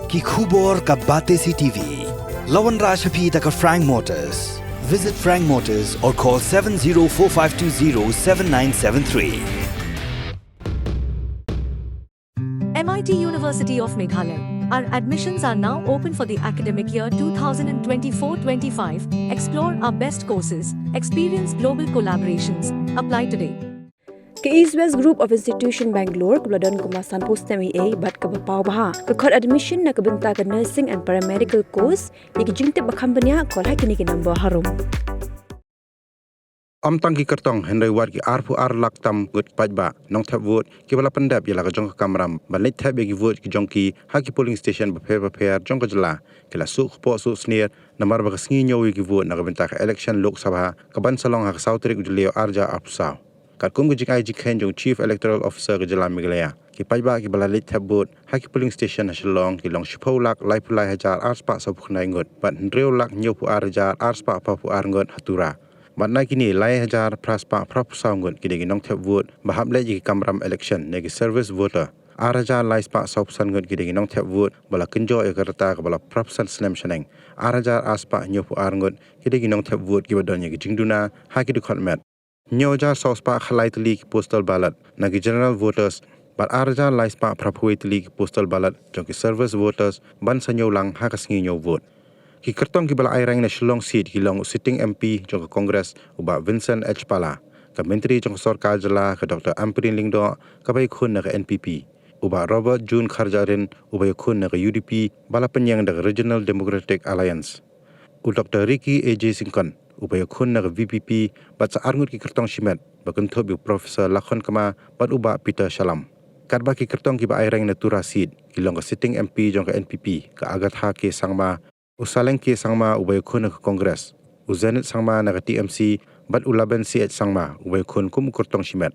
ki khubor ka bate si TV. Lawan Rashaphi taka Frank Motors. Visit Frank Motors or call 7045207973. MIT University of Meghalaya. Our admissions are now open for the academic year 2024-25. Explore our best courses, experience global collaborations. Apply today. Ke East West Group of Institution Bangalore kebeladon kemasan postemi A bat ke bapau baha ke kod admission na kebenta ke nursing and paramedical course yang jingte bakambanya kol hakini ke number harum. Tangki Kyrtong Henry Wat ki arpu lak tam gut pajba Nongthep vote ki bala pendap yala ka jong ka kamram banit thep ki vote ki jong ki haki polling station beper jong ka jala ki la su po su sneer namar ba sngi nyowi ki vote na ka benta ka election lok sabha ka ban salong ha sautrik julio arja apsa kat kum ki ai jikhen jong chief electoral officer ka jala Meghalaya ki pajba ki bala lit thep vote haki polling station na Shillong ki long shipau lak lai pulai hajar arspa sabuk nai ngot bat ndreu lak nyopu arja arspa papu arngot hatura Batna kini lai hajar praspa prapsaungun kini Nongthep vote bahap leji kamram election negi service voter. Araja lai spa saupsangun kini Nongthep vote bala kenjo ekarta bala prapsan slam shaneng. Araja aspa nyopu arngun kini Nongthep vote kibadon negi jingduna haki dukhatmet. Nyoja sauspa khalai teli postal ballot negi general voters bat araja lai spa praphui teli postal ballot jongki service voters ban sanyo lang hakasngi nyo vote. Ki Kyrtong ki bala airang na Shillong seat ki long sitting MP jong Congress uba Vincent H. Pala ka menteri jong sarkar jala ka Dr. Amprin Lingdo ka bay khun na ka NPP uba Robert June Kharjarin uba khun na ka UDP bala penyang da Regional Democratic Alliance u Dr. Ricky A.J. Singkon uba khun na ka VPP bat sa arngut ki Kyrtong Shimet bakun thobi Professor Lakhon Kama bat uba Peter Shalam kadba ki Kyrtong ki ba airang na Tura seat ki long ka sitting MP jong ka NPP ka agat ha ke sangma Usaleng ke sangma ubay khun na Congress, uzenit sangma na TMC, bat ulaben CH sangma ubay khun kum Kyrtong Shimet.